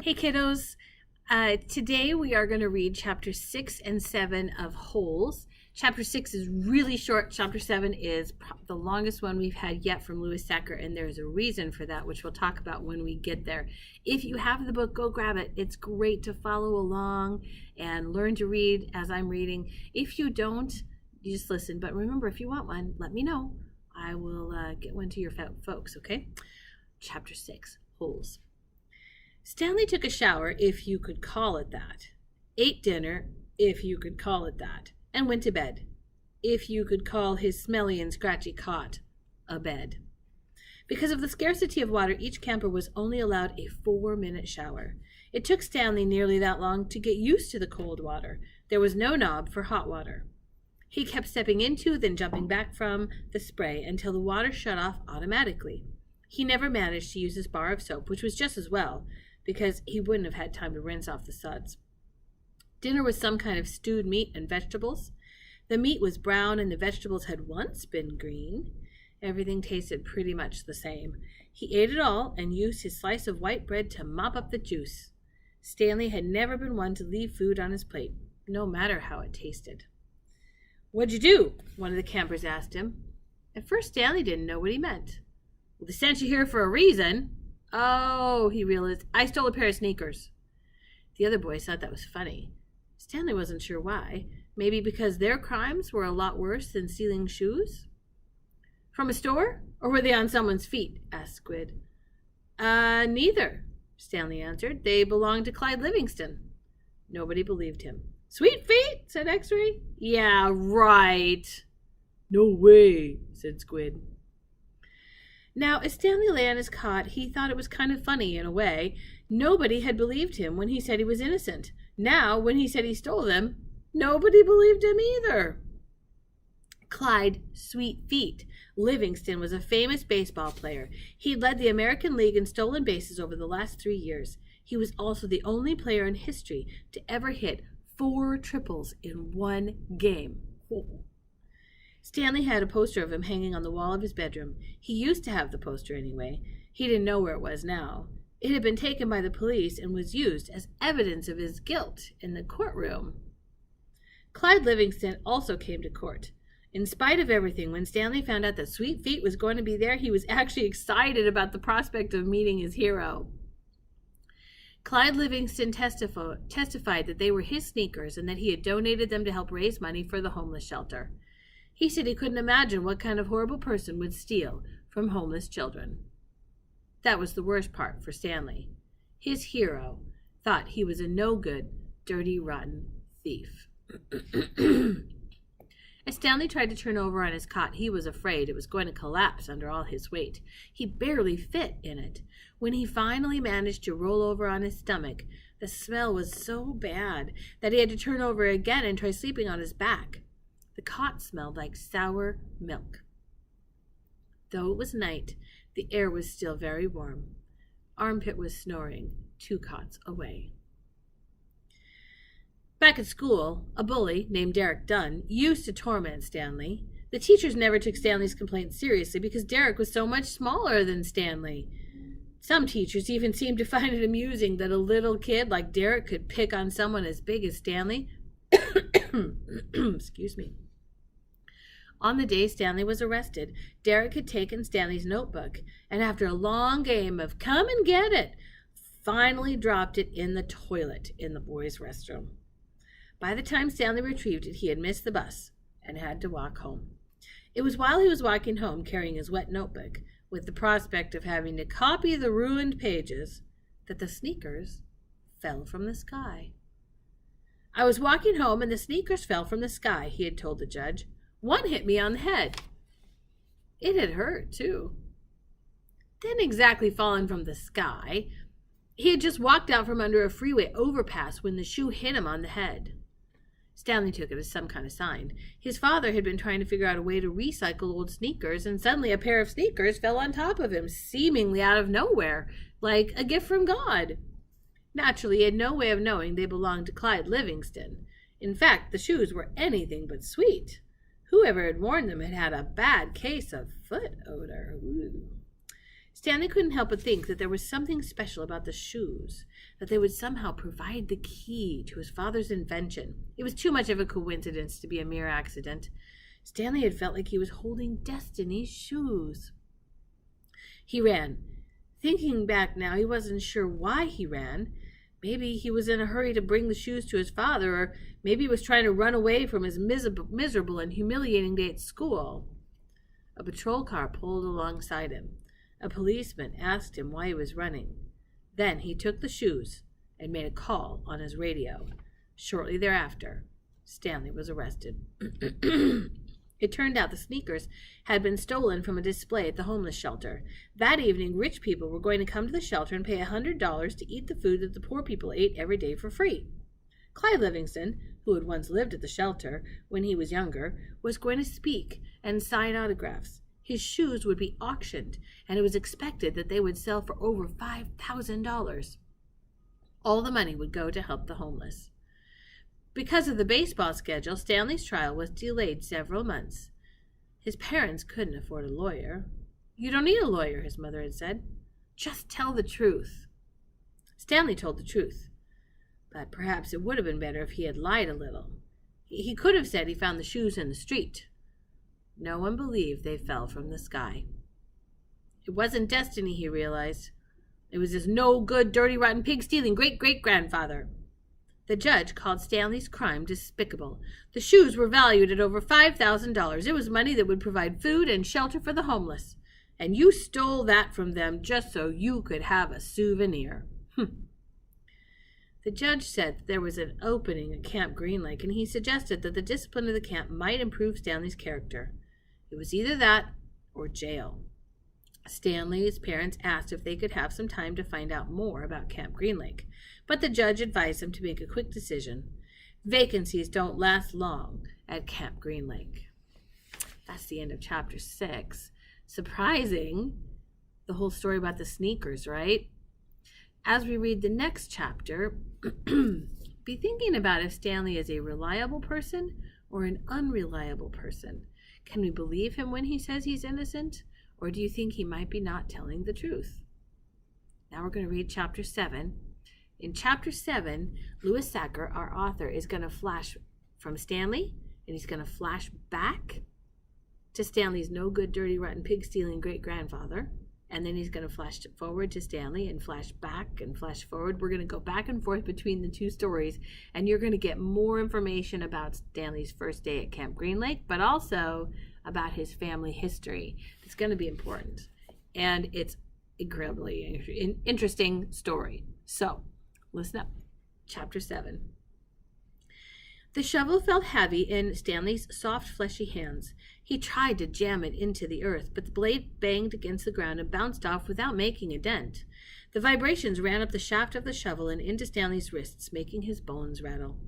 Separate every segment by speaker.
Speaker 1: Hey kiddos, today we are going to read chapter 6 and 7 of Holes. Chapter 6 is really short. Chapter 7 is the longest one we've had yet from Louis Secker, and there's a reason for that, which we'll talk about when we get there. If you have the book, go grab it. It's great to follow along and learn to read as I'm reading. If you don't, you just listen. But remember, if you want one, let me know. I will get one to your folks, okay? Chapter 6, Holes. Stanley took a shower, if you could call it that, ate dinner, if you could call it that, and went to bed, if you could call his smelly and scratchy cot a bed. Because of the scarcity of water, each camper was only allowed a 4-minute shower. It took Stanley nearly that long to get used to the cold water. There was no knob for hot water. He kept stepping into, then jumping back from the spray until the water shut off automatically. He never managed to use his bar of soap, which was just as well, because he wouldn't have had time to rinse off the suds. Dinner was some kind of stewed meat and vegetables. The meat was brown and the vegetables had once been green. Everything tasted pretty much the same. He ate it all and used his slice of white bread to mop up the juice. Stanley had never been one to leave food on his plate, no matter how it tasted. "What'd you do?" one of the campers asked him. At first Stanley didn't know what he meant. "Well, they sent you here for a reason." "Oh," he realized, "I stole a pair of sneakers." The other boys thought that was funny. Stanley wasn't sure why. Maybe because their crimes were a lot worse than stealing shoes? "From a store? Or were they on someone's feet?" asked Squid. Neither," Stanley answered. "They belonged to Clyde Livingston." Nobody believed him. "Sweet feet?" said X-Ray. "Yeah, right." "No way," said Squid. Now, as Stanley lay on his cot, he thought it was kind of funny in a way. Nobody had believed him when he said he was innocent. Now, when he said he stole them, nobody believed him either. Clyde Sweet Feet Livingston was a famous baseball player. He led the American League in stolen bases over the last 3 years. He was also the only player in history to ever hit 4 triples in one game. Stanley had a poster of him hanging on the wall of his bedroom. He used to have the poster anyway. He didn't know where it was now. It had been taken by the police and was used as evidence of his guilt in the courtroom. Clyde Livingston also came to court. In spite of everything, when Stanley found out that Sweet Feet was going to be there, he was actually excited about the prospect of meeting his hero. Clyde Livingston testified that they were his sneakers and that he had donated them to help raise money for the homeless shelter. He said he couldn't imagine what kind of horrible person would steal from homeless children. That was the worst part for Stanley. His hero thought he was a no-good, dirty, rotten thief. As Stanley tried to turn over on his cot, he was afraid it was going to collapse under all his weight. He barely fit in it. When he finally managed to roll over on his stomach, the smell was so bad that he had to turn over again and try sleeping on his back. The cot smelled like sour milk. Though it was night, the air was still very warm. Armpit was snoring 2 cots away. Back at school, a bully named Derek Dunn used to torment Stanley. The teachers never took Stanley's complaints seriously because Derek was so much smaller than Stanley. Some teachers even seemed to find it amusing that a little kid like Derek could pick on someone as big as Stanley. Excuse me. On the day Stanley was arrested, Derek had taken Stanley's notebook and after a long game of come and get it, finally dropped it in the toilet in the boys' restroom. By the time Stanley retrieved it, he had missed the bus and had to walk home. It was while he was walking home carrying his wet notebook, with the prospect of having to copy the ruined pages, that the sneakers fell from the sky. "I was walking home and the sneakers fell from the sky," he had told the judge. "One hit me on the head. It had hurt, too." Didn't exactly fallen from the sky. He had just walked out from under a freeway overpass when the shoe hit him on the head. Stanley took it as some kind of sign. His father had been trying to figure out a way to recycle old sneakers, and suddenly a pair of sneakers fell on top of him, seemingly out of nowhere, like a gift from God. Naturally, he had no way of knowing they belonged to Clyde Livingston. In fact, the shoes were anything but sweet. Whoever had worn them had had a bad case of foot odor. Ooh. Stanley couldn't help but think that there was something special about the shoes, that they would somehow provide the key to his father's invention. It was too much of a coincidence to be a mere accident. Stanley had felt like he was holding Destiny's shoes. He ran. Thinking back now, he wasn't sure why he ran. Maybe he was in a hurry to bring the shoes to his father, or maybe he was trying to run away from his miserable and humiliating day at school. A patrol car pulled alongside him. A policeman asked him why he was running. Then he took the shoes and made a call on his radio. Shortly thereafter, Stanley was arrested. It turned out the sneakers had been stolen from a display at the homeless shelter. That evening, rich people were going to come to the shelter and pay $100 to eat the food that the poor people ate every day for free. Clyde Livingston, who had once lived at the shelter when he was younger, was going to speak and sign autographs. His shoes would be auctioned, and it was expected that they would sell for over $5,000. All the money would go to help the homeless. Because of the baseball schedule, Stanley's trial was delayed several months. His parents couldn't afford a lawyer. "You don't need a lawyer," his mother had said. "Just tell the truth." Stanley told the truth, but perhaps it would have been better if he had lied a little. He could have said he found the shoes in the street. No one believed they fell from the sky. It wasn't destiny, he realized. It was his no-good, dirty, rotten, pig-stealing great-great-grandfather. The judge called Stanley's crime despicable. The shoes were valued at over $5,000. It was money that would provide food and shelter for the homeless. And you stole that from them just so you could have a souvenir. The judge said that there was an opening at Camp Green Lake, and he suggested that the discipline of the camp might improve Stanley's character. It was either that or jail. Stanley's parents asked if they could have some time to find out more about Camp Green Lake, but the judge advised them to make a quick decision. Vacancies don't last long at Camp Green Lake. That's the end of chapter 6. Surprising, the whole story about the sneakers, right? As we read the next chapter, be thinking about if Stanley is a reliable person or an unreliable person. Can we believe him when he says he's innocent? Or do you think he might be not telling the truth? Now we're going to read chapter 7. In chapter 7, Louis Sachar, our author, is going to flash from Stanley, and he's going to flash back to Stanley's no good, dirty, rotten, pig-stealing great-grandfather. And then he's going to flash forward to Stanley and flash back and flash forward. We're going to go back and forth between the two stories, and you're going to get more information about Stanley's first day at Camp Green Lake, but also about his family history. It's going to be important, and it's incredibly interesting story. So, listen up. Chapter 7. The shovel felt heavy in Stanley's soft, fleshy hands. He tried to jam it into the earth, but the blade banged against the ground and bounced off without making a dent. The vibrations ran up the shaft of the shovel and into Stanley's wrists, making his bones rattle.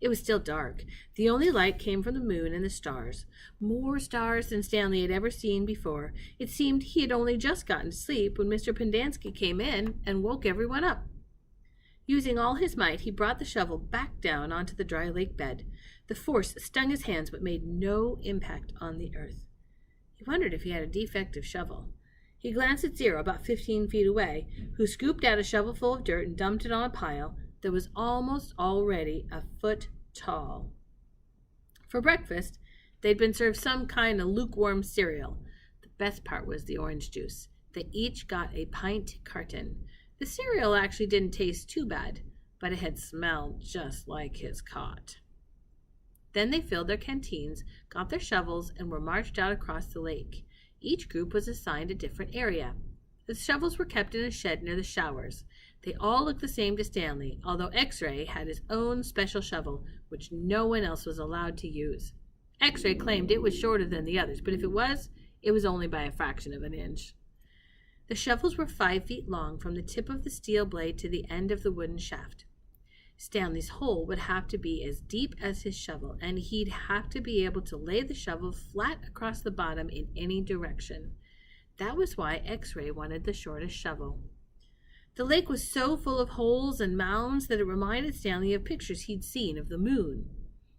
Speaker 1: It was still dark. The only light came from the moon and the stars. More stars than Stanley had ever seen before. It seemed he had only just gotten to sleep when Mr. Pendanski came in and woke everyone up. Using all his might, he brought the shovel back down onto the dry lake bed. The force stung his hands but made no impact on the earth. He wondered if he had a defective shovel. He glanced at Zero, about 15 feet away, who scooped out a shovelful of dirt and dumped it on a pile that was almost already a foot tall. For breakfast, they'd been served some kind of lukewarm cereal. The best part was the orange juice. They each got a pint carton. The cereal actually didn't taste too bad, but it had smelled just like his cot. Then they filled their canteens, got their shovels, and were marched out across the lake. Each group was assigned a different area. The shovels were kept in a shed near the showers. They all looked the same to Stanley, although X-Ray had his own special shovel, which no one else was allowed to use. X-Ray claimed it was shorter than the others, but if it was only by a fraction of an inch. The shovels were 5 feet long from the tip of the steel blade to the end of the wooden shaft. Stanley's hole would have to be as deep as his shovel, and he'd have to be able to lay the shovel flat across the bottom in any direction. That was why X-Ray wanted the shortest shovel. The lake was so full of holes and mounds that it reminded Stanley of pictures he'd seen of the moon.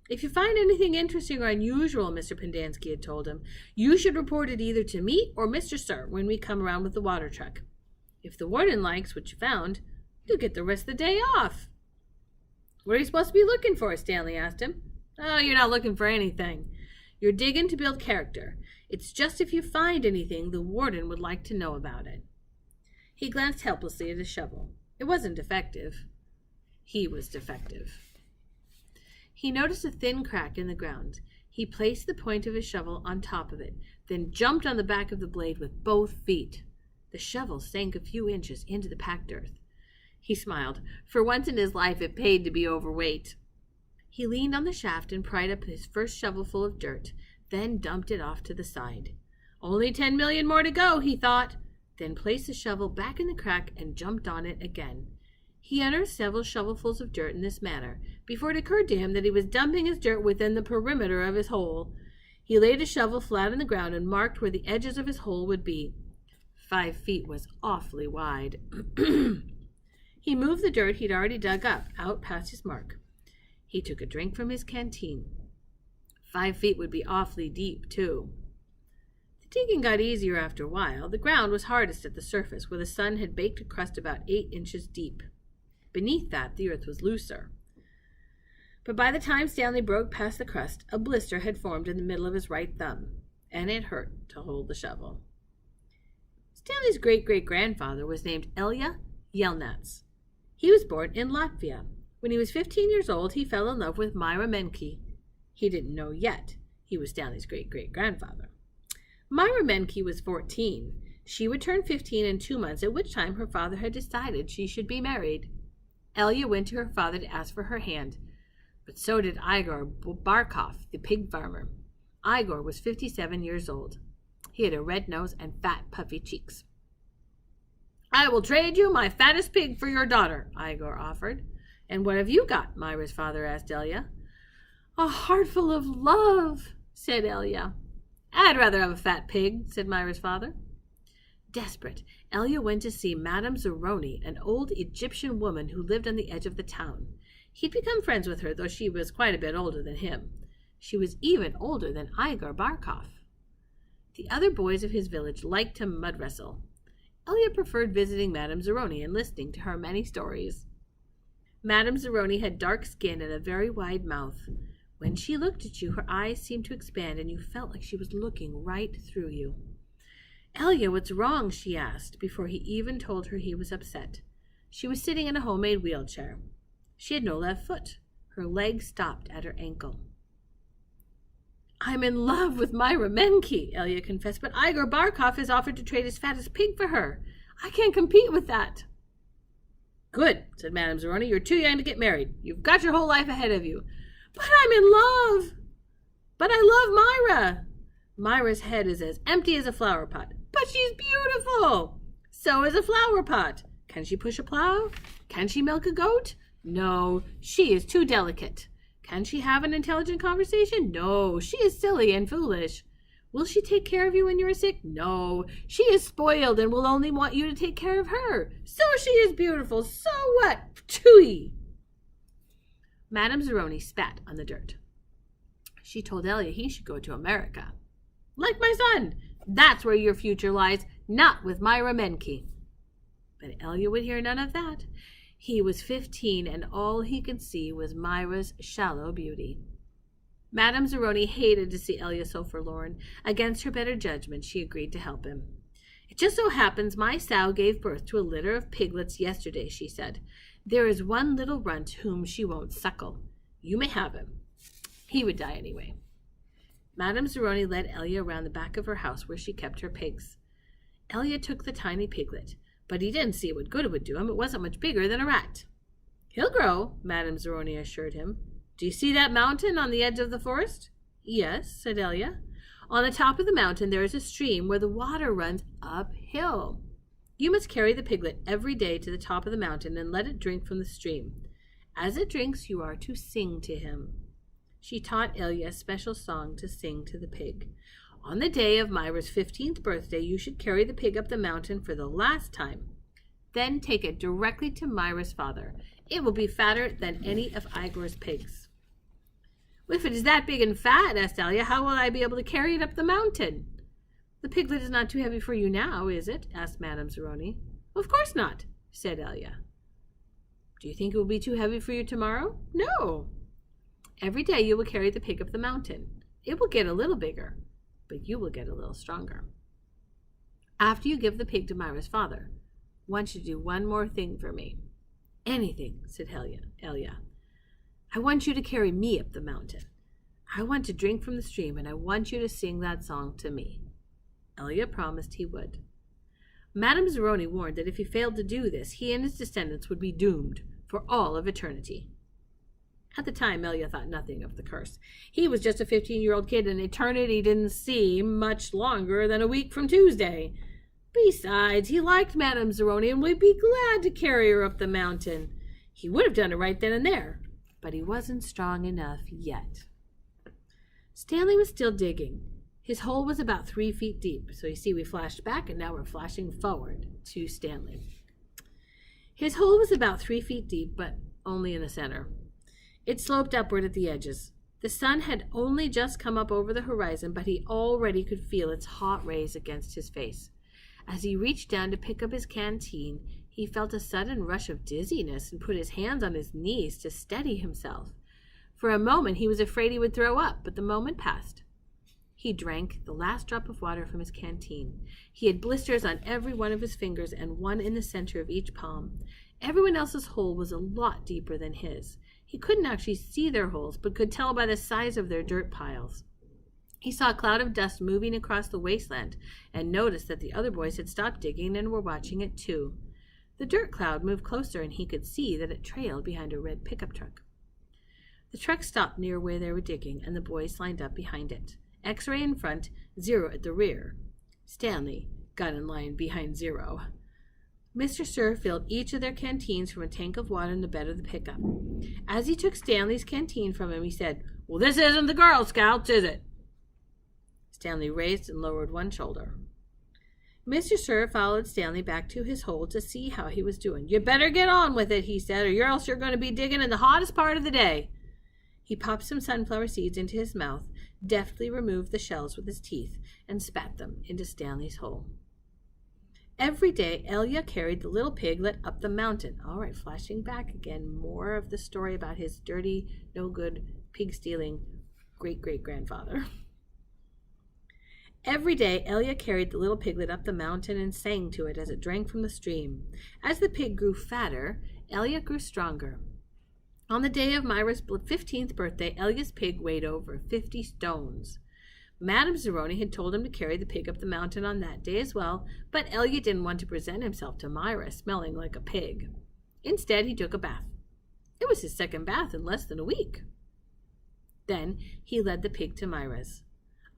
Speaker 1: If you find anything interesting or unusual, Mr. Pendanski had told him, you should report it either to me or Mr. Sir when we come around with the water truck. If the warden likes what you found, you'll get the rest of the day off. What are you supposed to be looking for? Stanley asked him. Oh, you're not looking for anything. You're digging to build character. It's just if you find anything, the warden would like to know about it. He glanced helplessly at his shovel. It wasn't defective. He was defective. He noticed a thin crack in the ground. He placed the point of his shovel on top of it, then jumped on the back of the blade with both feet. The shovel sank a few inches into the packed earth. He smiled. For once in his life, it paid to be overweight. He leaned on the shaft and pried up his first shovelful of dirt, then dumped it off to the side. Only 10 million more to go, he thought, then placed the shovel back in the crack and jumped on it again. He unearthed several shovelfuls of dirt in this manner before it occurred to him that he was dumping his dirt within the perimeter of his hole. He laid his shovel flat on the ground and marked where the edges of his hole would be. 5 feet was awfully wide. He moved the dirt he'd already dug up out past his mark. He took a drink from his canteen. 5 feet would be awfully deep, too. The digging got easier after a while. The ground was hardest at the surface, where the sun had baked a crust about 8 inches deep. Beneath that, the earth was looser. But by the time Stanley broke past the crust, a blister had formed in the middle of his right thumb, and it hurt to hold the shovel. Stanley's great-great-grandfather was named Ilya Yelnats. He was born in Latvia. When he was 15 years old, he fell in love with Myra Menke. He didn't know yet he was Stanley's great-great-grandfather. Myra Menke was 14. She would turn 15 in 2 months, at which time her father had decided she should be married. Elia went to her father to ask for her hand, but so did Igor Barkov, the pig farmer. Igor was 57 years old. He had a red nose and fat, puffy cheeks. I will trade you my fattest pig for your daughter, Igor offered. And what have you got? Myra's father asked Elia. A heart full of love, said Elia. I'd rather have a fat pig, said Myra's father. Desperate, Elia went to see Madame Zeroni, an old Egyptian woman who lived on the edge of the town. He'd become friends with her, though she was quite a bit older than him. She was even older than Igor Barkov. The other boys of his village liked to mud wrestle. Elia preferred visiting Madame Zeroni and listening to her many stories. Madame Zeroni had dark skin and a very wide mouth. When she looked at you, her eyes seemed to expand, and you felt like she was looking right through you. Elia, what's wrong? She asked, before he even told her he was upset. She was sitting in a homemade wheelchair. She had no left foot. Her leg stopped at her ankle. I'm in love with Myra Menke, Elia confessed, but Igor Barkov has offered to trade his fattest pig for her. I can't compete with that. Good, said Madame Zeroni. You're too young to get married. You've got your whole life ahead of you. But I'm in love. But I love Myra. Myra's head is as empty as a flower pot. But she's beautiful. So is a flower pot. Can she push a plow? Can she milk a goat? No, she is too delicate. Can she have an intelligent conversation? No, she is silly and foolish. Will she take care of you when you are sick? No, she is spoiled and will only want you to take care of her. So she is beautiful. So what? Tooey. Madame Zeroni spat on the dirt. She told Elia he should go to America. Like my son. That's where your future lies, not with Myra Menke. But Elia would hear none of that. He was 15, and all he could see was Myra's shallow beauty. Madame Zeroni hated to see Elia so forlorn. Against her better judgment, she agreed to help him. It just so happens my sow gave birth to a litter of piglets yesterday, she said. There is one little runt whom she won't suckle. You may have him. He would die anyway. Madame Zeroni led Elia around the back of her house where she kept her pigs. Elia took the tiny piglet, but he didn't see what good it would do him. It wasn't much bigger than a rat. He'll grow, Madame Zeroni assured him. Do you see that mountain on the edge of the forest? Yes, said Elia. On the top of the mountain there is a stream where the water runs uphill. You must carry the piglet every day to the top of the mountain and let it drink from the stream. As it drinks, you are to sing to him. She taught Elia a special song to sing to the pig. On the day of Myra's 15th birthday, you should carry the pig up the mountain for the last time. Then take it directly to Myra's father. It will be fatter than any of Igor's pigs. If it is that big and fat, asked Elia, how will I be able to carry it up the mountain? The piglet is not too heavy for you now, is it? Asked Madame Zeroni. Of course not, said Elia. Do you think it will be too heavy for you tomorrow? No. Every day you will carry the pig up the mountain. It will get a little bigger, but you will get a little stronger. After you give the pig to Myra's father, I want you to do one more thing for me. Anything, said Elia. I want you to carry me up the mountain. I want to drink from the stream, and I want you to sing that song to me. Elia promised he would. Madame Zeroni warned that if he failed to do this, he and his descendants would be doomed for all of eternity. At the time, Elia thought nothing of the curse. He was just a 15-year-old kid, and eternity didn't seem much longer than a week from Tuesday. Besides, he liked Madame Zeroni and would be glad to carry her up the mountain. He would have done it right then and there, but he wasn't strong enough yet. Stanley was still digging. His hole was about 3 feet deep, so you see we flashed back and now we're flashing forward to Stanley. His hole was about 3 feet deep, but only in the center. It sloped upward at the edges. The sun had only just come up over the horizon, but he already could feel its hot rays against his face. As he reached down to pick up his canteen, he felt a sudden rush of dizziness and put his hands on his knees to steady himself. For a moment he was afraid he would throw up, but the moment passed. He drank the last drop of water from his canteen. He had blisters on every one of his fingers and one in the center of each palm. Everyone else's hole was a lot deeper than his. He couldn't actually see their holes, but could tell by the size of their dirt piles. He saw a cloud of dust moving across the wasteland and noticed that the other boys had stopped digging and were watching it too. The dirt cloud moved closer, and he could see that it trailed behind a red pickup truck. The truck stopped near where they were digging, and the boys lined up behind it. X-ray in front, Zero at the rear. Stanley got in line behind Zero. Mr. Sir filled each of their canteens from a tank of water in the bed of the pickup. As he took Stanley's canteen from him, he said, "Well, this isn't the Girl Scouts, is it?" Stanley raised and lowered one shoulder. Mr. Sir followed Stanley back to his hole to see how he was doing. "You better get on with it," he said, "or else you're going to be digging in the hottest part of the day." He popped some sunflower seeds into his mouth, deftly removed the shells with his teeth, and spat them into Stanley's hole. Every day, Elia carried the little piglet up the mountain. All right, flashing back again, more of the story about his dirty, no-good, pig-stealing great-great-grandfather. Every day, Elia carried the little piglet up the mountain and sang to it as it drank from the stream. As the pig grew fatter, Elia grew stronger. On the day of Myra's 15th birthday, Elia's pig weighed over 50 stones. Madame Zeroni had told him to carry the pig up the mountain on that day as well, but Elia didn't want to present himself to Myra smelling like a pig. Instead, he took a bath. It was his second bath in less than a week. Then he led the pig to Myra's.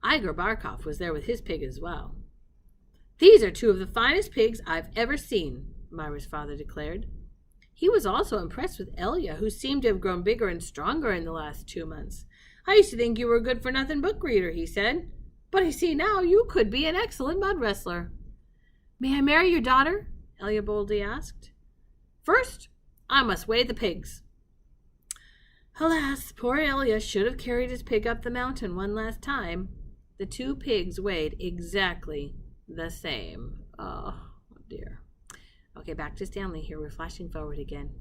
Speaker 1: Igor Barkov was there with his pig as well. "These are two of the finest pigs I've ever seen," Myra's father declared. He was also impressed with Elia, who seemed to have grown bigger and stronger in the last 2 months. "I used to think you were a good-for-nothing book reader," he said, "but I see now you could be an excellent mud wrestler." "May I marry your daughter?" Elia boldly asked. "First, I must weigh the pigs." Alas, poor Elia should have carried his pig up the mountain one last time. The 2 pigs weighed exactly the same. Oh dear. Okay, back to Stanley here. We're flashing forward again.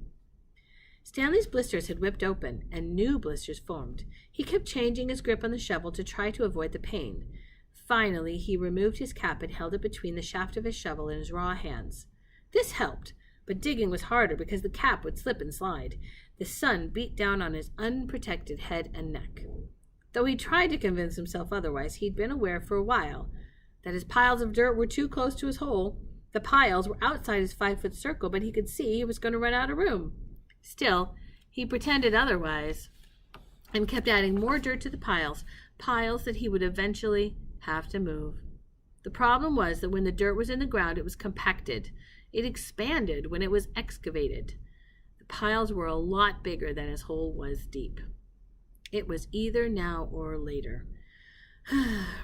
Speaker 1: Stanley's blisters had whipped open, and new blisters formed. He kept changing his grip on the shovel to try to avoid the pain. Finally, he removed his cap and held it between the shaft of his shovel and his raw hands. This helped, but digging was harder because the cap would slip and slide. The sun beat down on his unprotected head and neck. Though he tried to convince himself otherwise, he'd been aware for a while that his piles of dirt were too close to his hole. The piles were outside his 5-foot circle, but he could see he was going to run out of room. Still, he pretended otherwise and kept adding more dirt to the piles that he would eventually have to move. The problem was that when the dirt was in the ground, it was compacted. It expanded when it was excavated. The piles were a lot bigger than his hole was deep. It was either now or later.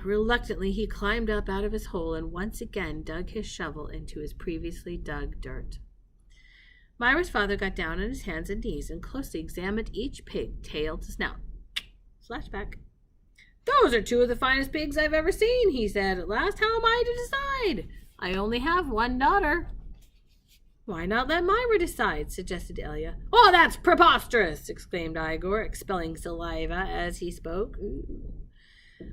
Speaker 1: Reluctantly, he climbed up out of his hole and once again dug his shovel into his previously dug dirt. Myra's father got down on his hands and knees and closely examined each pig, tail to snout. Flashback. "Those are two of the finest pigs I've ever seen," he said at last. "How am I to decide? I only have one daughter." "Why not let Myra decide?" suggested Elia. "Oh, that's preposterous!" exclaimed Igor, expelling saliva as he spoke.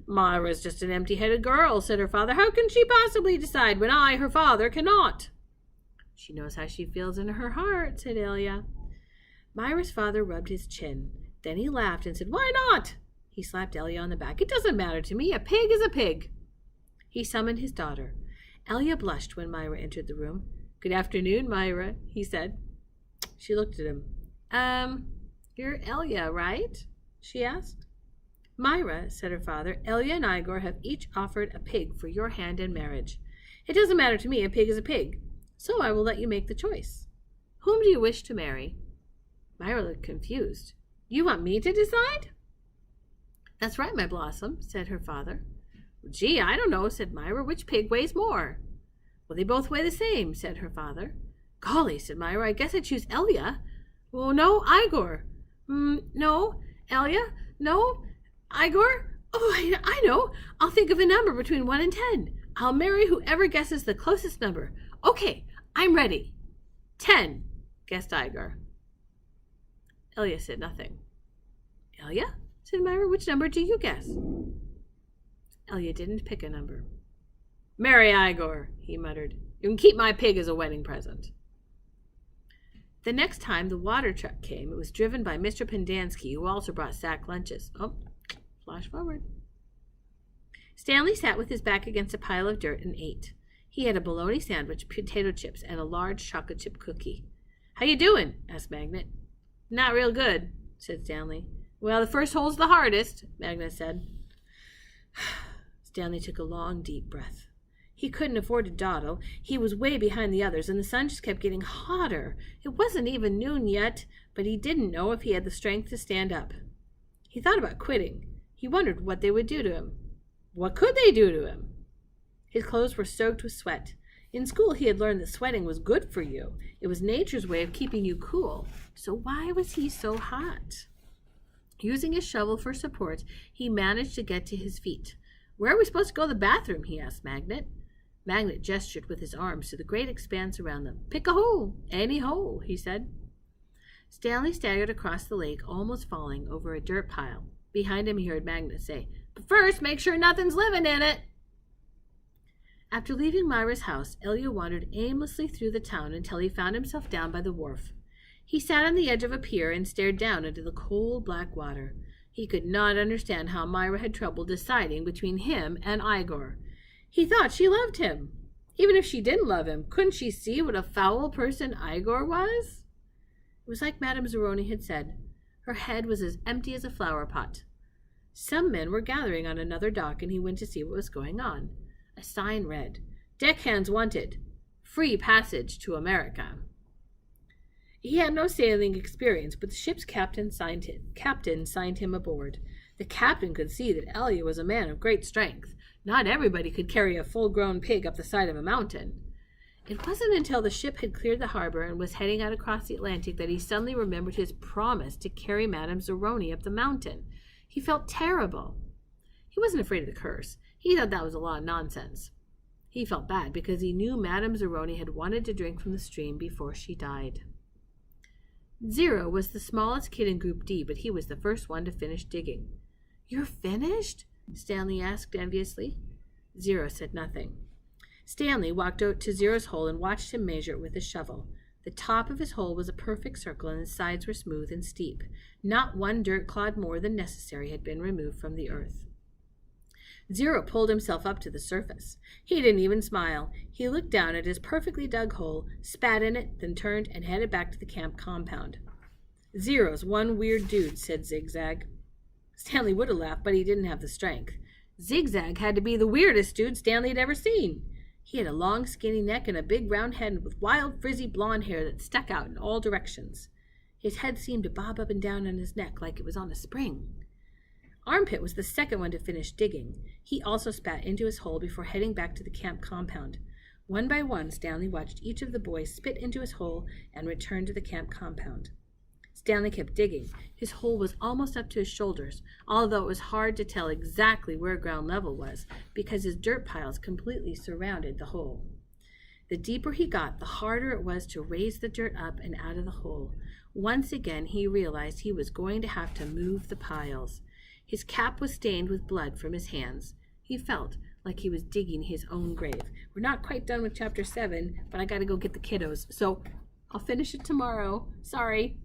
Speaker 1: "Myra's just an empty-headed girl," said her father. "How can she possibly decide when I, her father, cannot?" "She knows how she feels in her heart," said Elia. Myra's father rubbed his chin. Then he laughed and said, "Why not?" He slapped Elia on the back. "It doesn't matter to me. A pig is a pig." He summoned his daughter. Elia blushed when Myra entered the room. "Good afternoon, Myra," he said. She looked at him. You're Elia, right?" she asked. "Myra," said her father, "Elia and Igor have each offered a pig for your hand in marriage. It doesn't matter to me. A pig is a pig. So I will let you make the choice. Whom do you wish to marry?" Myra looked confused. "You want me to decide?" "That's right, my blossom," said her father. "Gee, I don't know," said Myra. "Which pig weighs more?" "Well, they both weigh the same," said her father. "Golly," said Myra, "I guess I'd choose Elia." "Well, no, Igor." No, Elia. No, Igor. Oh, I know. I'll think of a number between 1 and 10. I'll marry whoever guesses the closest number. Okay, I'm ready." 10, guessed Igor. Elia said nothing. "Elia," said Myra, "which number do you guess?" Elia didn't pick a number. "Marry Igor," he muttered. "You can keep my pig as a wedding present." The next time the water truck came, it was driven by Mr. Pendanski, who also brought sack lunches. Oh, flash forward. Stanley sat with his back against a pile of dirt and ate. He had a bologna sandwich, potato chips, and a large chocolate chip cookie. "How you doing?" asked Magnet. "Not real good," said Stanley. "Well, the first hole's the hardest," Magnet said. Stanley took a long, deep breath. He couldn't afford to dawdle. He was way behind the others, and the sun just kept getting hotter. It wasn't even noon yet, but he didn't know if he had the strength to stand up. He thought about quitting. He wondered what they would do to him. What could they do to him? His clothes were soaked with sweat. In school, he had learned that sweating was good for you. It was nature's way of keeping you cool. So why was he so hot? Using his shovel for support, he managed to get to his feet. "Where are we supposed to go to the bathroom?" he asked Magnet. Magnet gestured with his arms to the great expanse around them. "Pick a hole, any hole," he said. Stanley staggered across the lake, almost falling over a dirt pile. Behind him, he heard Magnet say, "But first, make sure nothing's living in it." After leaving Myra's house, Elia wandered aimlessly through the town until he found himself down by the wharf. He sat on the edge of a pier and stared down into the cold, black water. He could not understand how Myra had trouble deciding between him and Igor. He thought she loved him. Even if she didn't love him, couldn't she see what a foul person Igor was? It was like Madame Zeroni had said. Her head was as empty as a flower pot. Some men were gathering on another dock, and he went to see what was going on. A sign read, "Deckhands wanted. Free passage to America." He had no sailing experience, but the ship's captain signed him aboard. The captain could see that Elia was a man of great strength. Not everybody could carry a full-grown pig up the side of a mountain. It wasn't until the ship had cleared the harbor and was heading out across the Atlantic that he suddenly remembered his promise to carry Madame Zeroni up the mountain. He felt terrible. He wasn't afraid of the curse. He thought that was a lot of nonsense. He felt bad because he knew Madame Zeroni had wanted to drink from the stream before she died. Zero was the smallest kid in Group D, but he was the first one to finish digging. "You're finished?" Stanley asked enviously. Zero said nothing. Stanley walked out to Zero's hole and watched him measure it with a shovel. The top of his hole was a perfect circle, and the sides were smooth and steep. Not one dirt clod more than necessary had been removed from the earth. Zero pulled himself up to the surface. He didn't even smile. He looked down at his perfectly dug hole, spat in it, then turned and headed back to the camp compound. "Zero's one weird dude," said Zigzag. Stanley would have laughed, but he didn't have the strength. Zigzag had to be the weirdest dude Stanley had ever seen. He had a long, skinny neck and a big round head with wild, frizzy blonde hair that stuck out in all directions. His head seemed to bob up and down on his neck like it was on a spring. Armpit was the second one to finish digging. He also spat into his hole before heading back to the camp compound. One by one, Stanley watched each of the boys spit into his hole and return to the camp compound. Stanley kept digging. His hole was almost up to his shoulders, although it was hard to tell exactly where ground level was because his dirt piles completely surrounded the hole. The deeper he got, the harder it was to raise the dirt up and out of the hole. Once again, he realized he was going to have to move the piles. His cap was stained with blood from his hands. He felt like he was digging his own grave. We're not quite done with chapter 7, but I got to go get the kiddos. So I'll finish it tomorrow. Sorry.